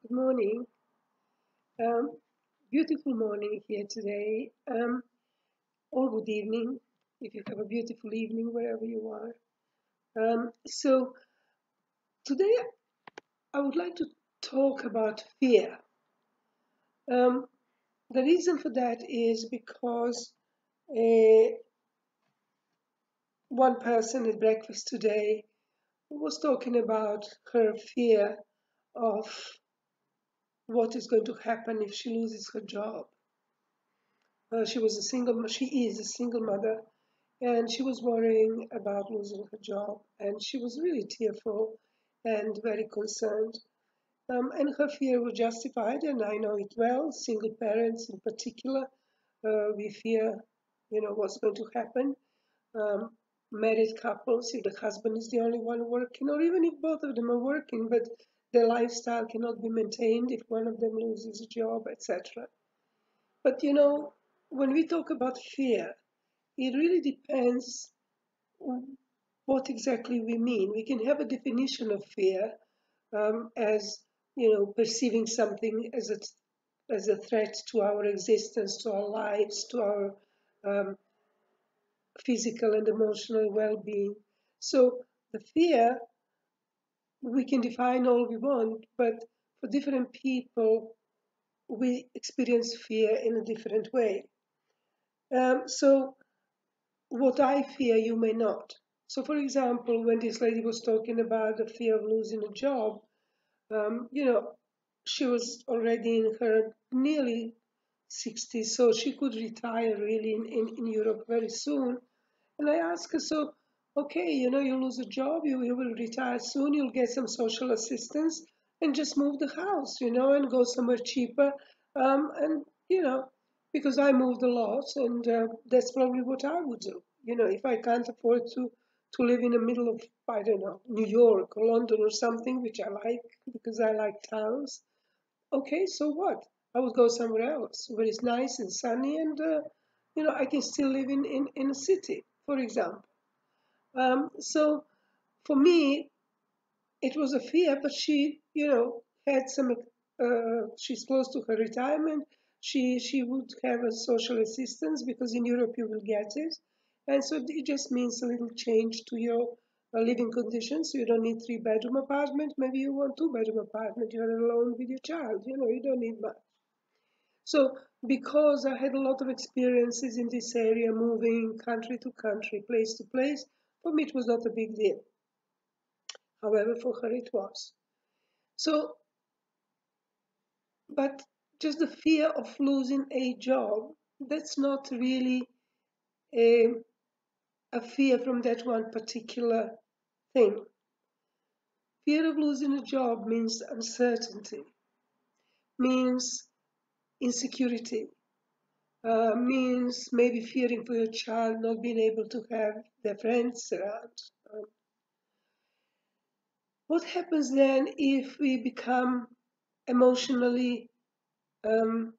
Good morning. Um, Beautiful morning here today, or good evening if you have a beautiful evening wherever you are. So, today I would like to talk about fear. Um, the reason for that is because uh, one person at breakfast today was talking about her fear of what is going to happen if she loses her job. She is a single mother, and she was worrying about losing her job, and she was really tearful and very concerned. And her fear was justified, and I know it well. Single parents, in particular, we fear, what's going to happen. Um, Married couples, if the husband is the only one working, or even if both of them are working, but their lifestyle cannot be maintained if one of them loses a job, etc. But when we talk about fear, it really depends what exactly we mean. We can have a definition of fear as perceiving something as a threat to our existence, to our lives, to our um, physical and emotional well-being. So the fear we can define all we want, but for different people, we experience fear in a different way. So what I fear, you may not. So, for example, when this lady was talking about the fear of losing a job, um, you know, she was already in her nearly 60s, so she could retire really in Europe very soon. And I asked her, so, okay, you lose a job, you will retire soon, you'll get some social assistance and just move the house, and go somewhere cheaper. And because I moved a lot, and that's probably what I would do. If I can't afford to live in the middle of, I don't know, New York or London or something, which I like because I like towns. Okay, so what? I would go somewhere else where it's nice and sunny, and I can still live in a city, for example. So for me, it was a fear, but she, had some. She's close to her retirement. She would have a social assistance because in Europe you will get it, and so it just means a little change to your living conditions. So you don't need three-bedroom apartment. Maybe you want two-bedroom apartment. You're alone with your child. You don't need much. So because I had a lot of experiences in this area, moving country to country, place to place, for me it was not a big deal. However, for her it was. So, but just the fear of losing a job, that's not really a, a fear from that one particular thing. Fear of losing a job means uncertainty, means insecurity, means maybe fearing for your child not being able to have their friends around. What happens then if we become emotionally um,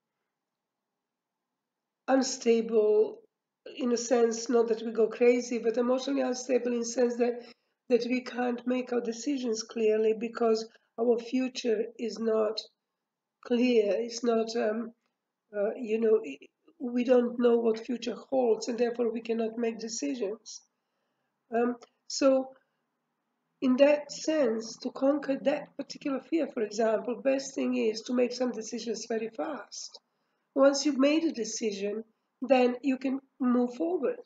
unstable, in a sense, not that we go crazy, but emotionally unstable in the sense that we can't make our decisions clearly because our future is not clear. It's not, uh, you know, we don't know what future holds, and therefore we cannot make decisions. So, in that sense, to conquer that particular fear, for example, best thing is to make some decisions very fast. Once you've made a decision, then you can move forward.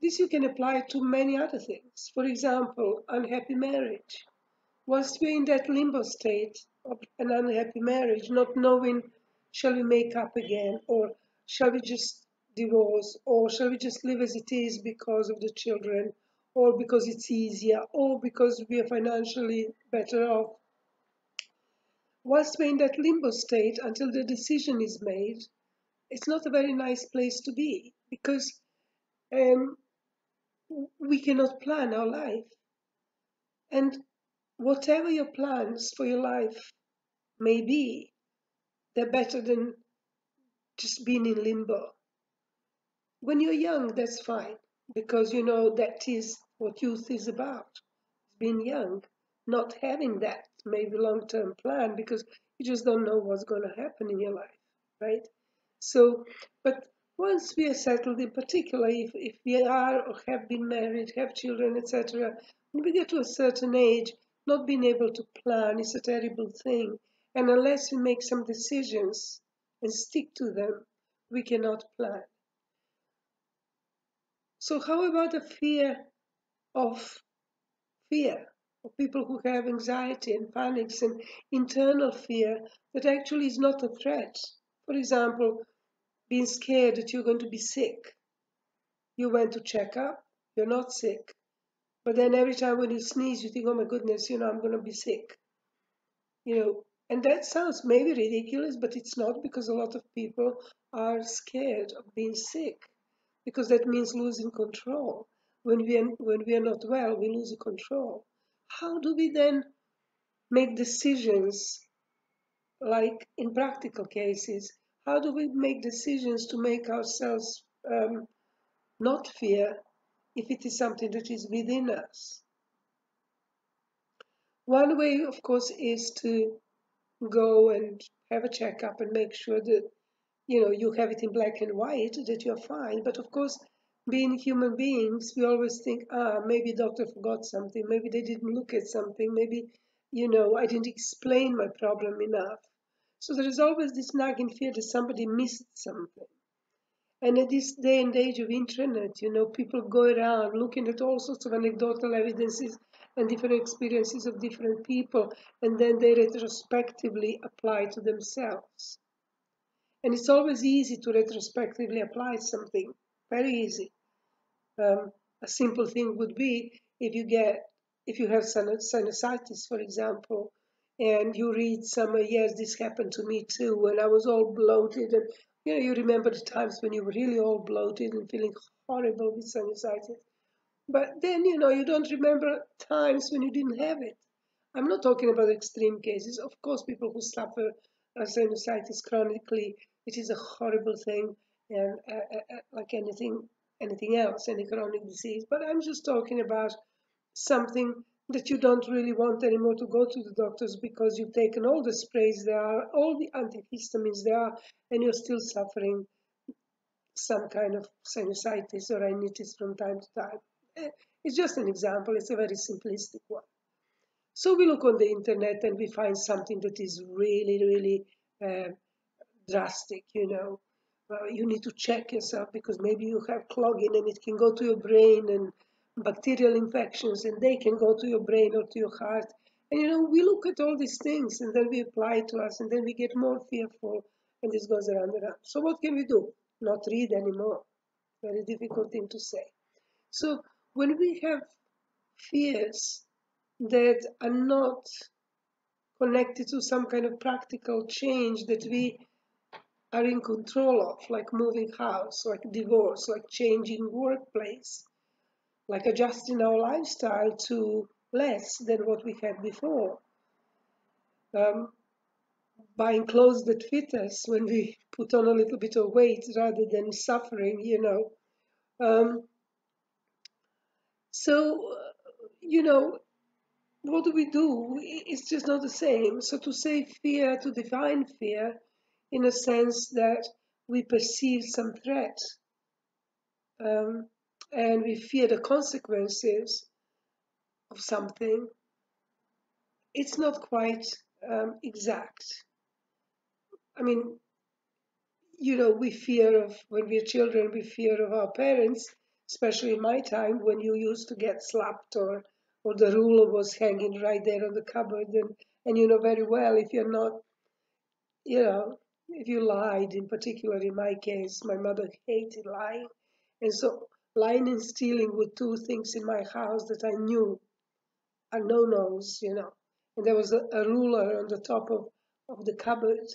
This you can apply to many other things. For example, unhappy marriage. Once we're in that limbo state of an unhappy marriage, not knowing shall we make up again, or shall we just divorce, or shall we just live as it is because of the children, or because it's easier, or because we are financially better off. Once we're in that limbo state until the decision is made, it's not a very nice place to be because um, we cannot plan our life. And whatever your plans for your life may be, they're better than just being in limbo. When you're young, that's fine because that is what youth is about, being young. not having that maybe long-term plan because you just don't know what's going to happen in your life, right? So, but once we are settled, in particular, if we are or have been married, have children, etc., when we get to a certain age, not being able to plan is a terrible thing. And unless we make some decisions and stick to them, we cannot plan. So, how about the of fear, of people who have anxiety and panics and internal fear that actually is not a threat? For example, being scared that you're going to be sick. You went to check up, you're not sick. But then every time when you sneeze, you think, oh my goodness, I'm going to be sick. And that sounds maybe ridiculous, but it's not, because a lot of people are scared of being sick because that means losing control. When we are not well, we lose control. How do we then make decisions, like in practical cases? How do we make decisions to make ourselves not fear if it is something that is within us? One way, of course, is to go and have a checkup and make sure that you have it in black and white, that you're fine. But of course, being human beings, we always think, maybe doctor forgot something, maybe they didn't look at something, maybe I didn't explain my problem enough. So there is always this nagging fear that somebody missed something. And at this day and age of internet, people go around looking at all sorts of anecdotal evidences and different experiences of different people, and then they retrospectively apply to themselves. And it's always easy to retrospectively apply something, very easy. A simple thing would be if you have sinusitis, for example, and you read somewhere, yes, this happened to me too, and I was all bloated, and you remember the times when you were really all bloated and feeling horrible with sinusitis. But then, you don't remember times when you didn't have it. I'm not talking about extreme cases. Of course, people who suffer sinusitis chronically, it is a horrible thing, and like anything else, any chronic disease. But I'm just talking about something that you don't really want anymore to go to the doctors because you've taken all the sprays there are, all the antihistamines there are, and you're still suffering some kind of sinusitis or rhinitis from time to time. It's just an example. It's a very simplistic one. So we look on the internet and we find something that is really, really drastic. You need to check yourself because maybe you have clogging and it can go to your brain, and bacterial infections, and they can go to your brain or to your heart. And we look at all these things and then we apply it to us, and then we get more fearful, and this goes around and around. So what can we do? Not read anymore. Very difficult thing to say. So when we have fears that are not connected to some kind of practical change that we are in control of, like moving house, like divorce, like changing workplace, like adjusting our lifestyle to less than what we had before, um, buying clothes that fit us when we put on a little bit of weight rather than suffering. Um, so, what do we do? It's just not the same. So to say fear, to define fear in a sense that we perceive some threat, um, and we fear the consequences of something, it's not quite exact. I mean, we fear of, when we're children, we fear of our parents, especially in my time when you used to get slapped, or the ruler was hanging right there on the cupboard, and you know very well if you're not, if you lied. In particular, in my case, my mother hated lying. And so lying and stealing were two things in my house that I knew are no-nos. And there was a ruler on the top of the cupboard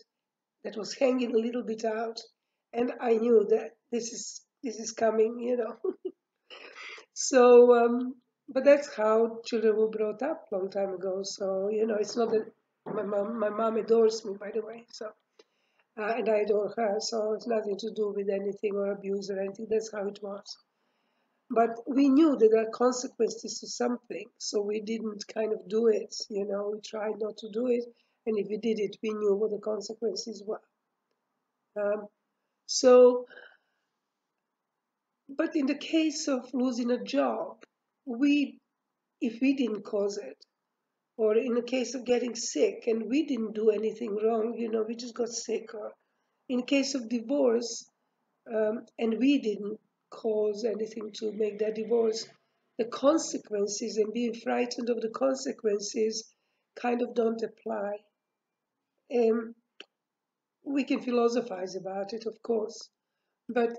that was hanging a little bit out. And I knew that this is coming. So, but that's how children were brought up a long time ago. So, it's not that my mom adores me, by the way. So, and I adore her. So it's nothing to do with anything or abuse or anything. That's how it was. But we knew that there are consequences to something, so we didn't kind of do it. We tried not to do it, and if we did it, we knew what the consequences were. Um, so, but in the case of losing a job, if we didn't cause it, or in the case of getting sick and we didn't do anything wrong, we just got sick, or in case of divorce, and we didn't cause anything to make that divorce, the consequences and being frightened of the consequences kind of don't apply. Um, we can philosophize about it, of course, but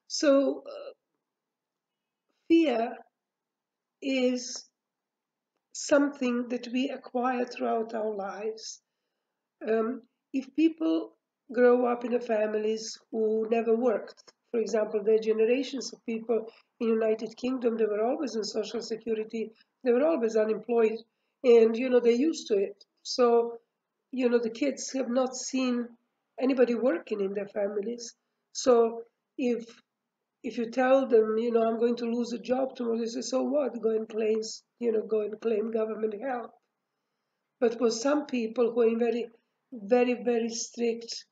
so fear is something that we acquire throughout our lives. Um, if people grow up in families who never worked, for example, there are generations of people in United Kingdom, they were always on social security, they were always unemployed, and they're used to it. So, the kids have not seen anybody working in their families. So if if you tell them, I'm going to lose a job tomorrow, they say, so what? Go and claim government help. But for some people who are in very, very, very strict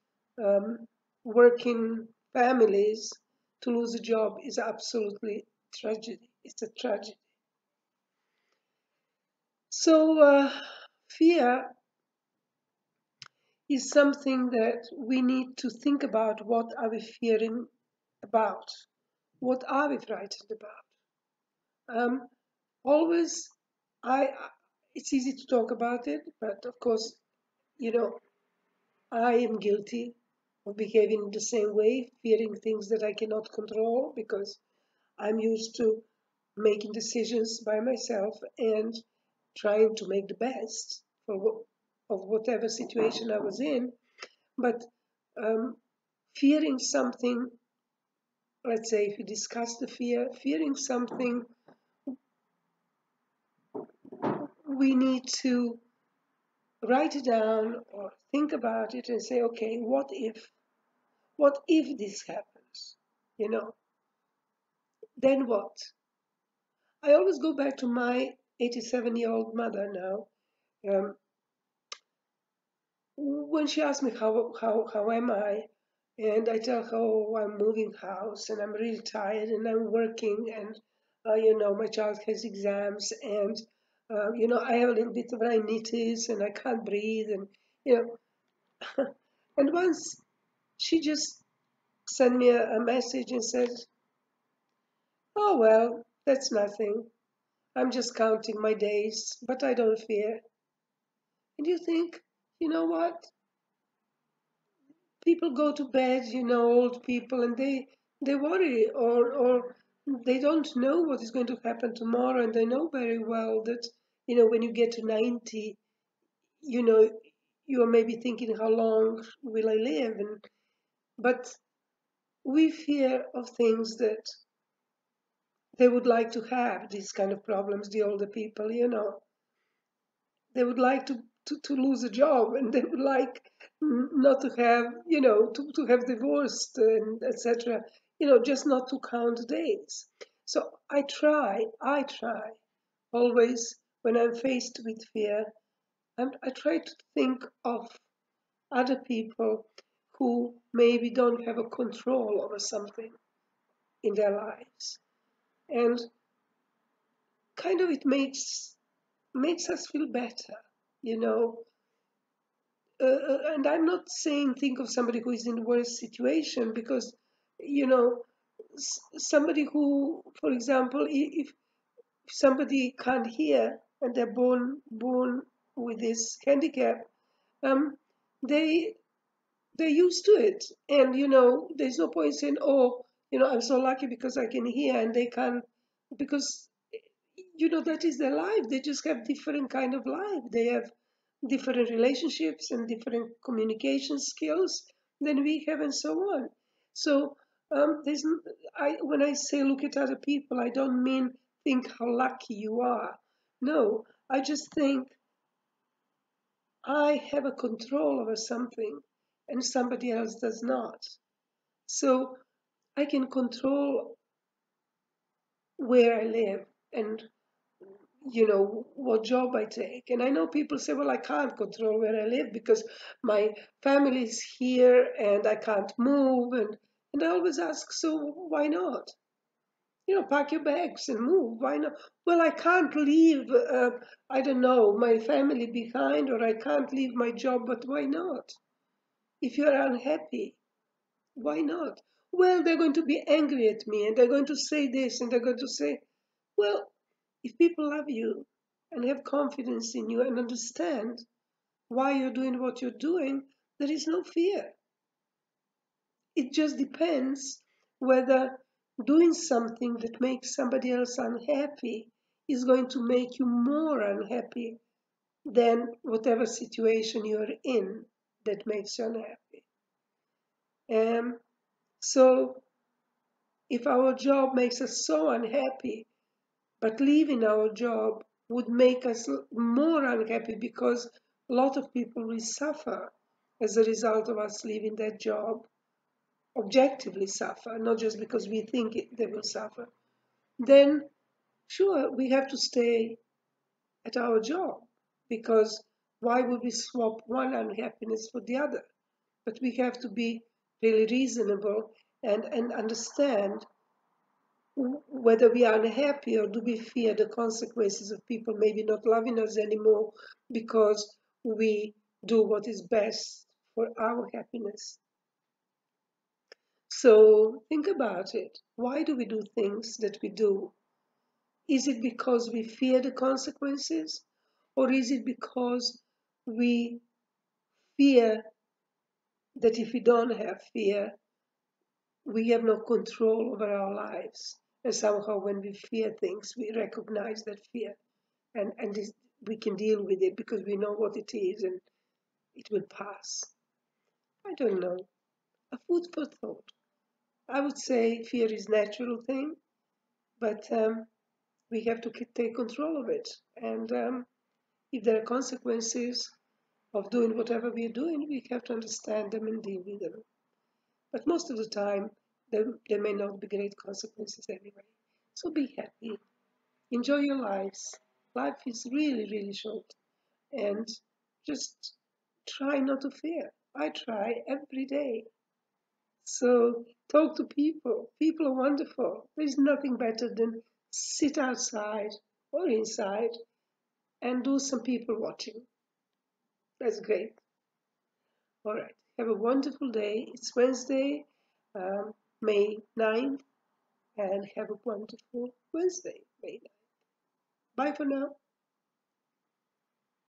um, working families, to lose a job is absolutely tragedy. It's a tragedy. So fear is something that we need to think about. What are we fearing about? What are we frightened about? Always, I. It's easy to talk about it, but of course, you know, I am guilty of behaving the same way, fearing things that I cannot control because I'm used to making decisions by myself and trying to make the best of whatever situation I was in. But um, fearing something, let's say if we discuss the fearing something, we need to write it down or think about it and say, okay, what if this happens? You know, then what? I always go back to my 87-year-old mother now. Um, when she asks me how am I, and I tell her, oh, I'm moving house and I'm really tired and I'm working and my child has exams and I have a little bit of rhinitis and I can't breathe and you know and once she just sent me a message and said, oh well, that's nothing. I'm just counting my days, but I don't fear. And you think, you know what? People go to bed, old people, and they worry or they don't know what is going to happen tomorrow, and they know very well that when you get to 90, you know you are maybe thinking, how long will I live? But we fear of things that they would like to have, these kind of problems, the older people, they would like to lose a job and they would like not to have to have divorced and etc, just not to count days. So I try always when I'm faced with fear, I try to think of other people who maybe don't have a control over something in their lives, and kind of it makes us feel better, you know. And I'm not saying think of somebody who is in the worst situation, because you know somebody who, for example, if somebody can't hear and they're born with this handicap, um, they they're used to it, and there's no point saying, oh, I'm so lucky because I can hear and they can't, because that is their life. They just have different kind of life. They have different relationships and different communication skills than we have, and so on. So there's when I say look at other people, I don't mean think how lucky you are. No, I just think I have a control over something and somebody else does not. So I can control where I live and what job I take. And I know people say, well, I can't control where I live because my family is here and I can't move. And I always ask, so why not? Pack your bags and move. Why not? Well, I can't leave, I don't know, my family behind, or I can't leave my job, but why not? If you're unhappy, why not? Well, they're going to be angry at me and they're going to say this and they're going to say, well, if people love you and have confidence in you and understand why you're doing what you're doing, there is no fear. It just depends whether doing something that makes somebody else unhappy is going to make you more unhappy than whatever situation you're in that makes you unhappy. So if our job makes us so unhappy, but leaving our job would make us more unhappy because a lot of people will suffer as a result of us leaving that job, objectively suffer, not just because we think they will suffer, then sure, we have to stay at our job because why would we swap one unhappiness for the other? But we have to be really reasonable and understand whether we are unhappy or do we fear the consequences of people maybe not loving us anymore because we do what is best for our happiness. So think about it. Why do we do things that we do? Is it because we fear the consequences? Or is it because we fear that if we don't have fear, we have no control over our lives? And somehow when we fear things, we recognize that fear and we can deal with it because we know what it is and it will pass. I don't know. A food for thought. I would say fear is a natural thing, but we have to take control of it. And if there are consequences of doing whatever we're doing, we have to understand them and deal with them. But most of the time, there may not be great consequences anyway. So be happy. Enjoy your lives. Life is really, really short. And just try not to fear. I try every day. So talk to people. People are wonderful. There's nothing better than sit outside or inside and do some people watching. That's great. All right. Have a wonderful day. It's Wednesday, May 9th, and have a wonderful Wednesday, May 9th. Bye for now.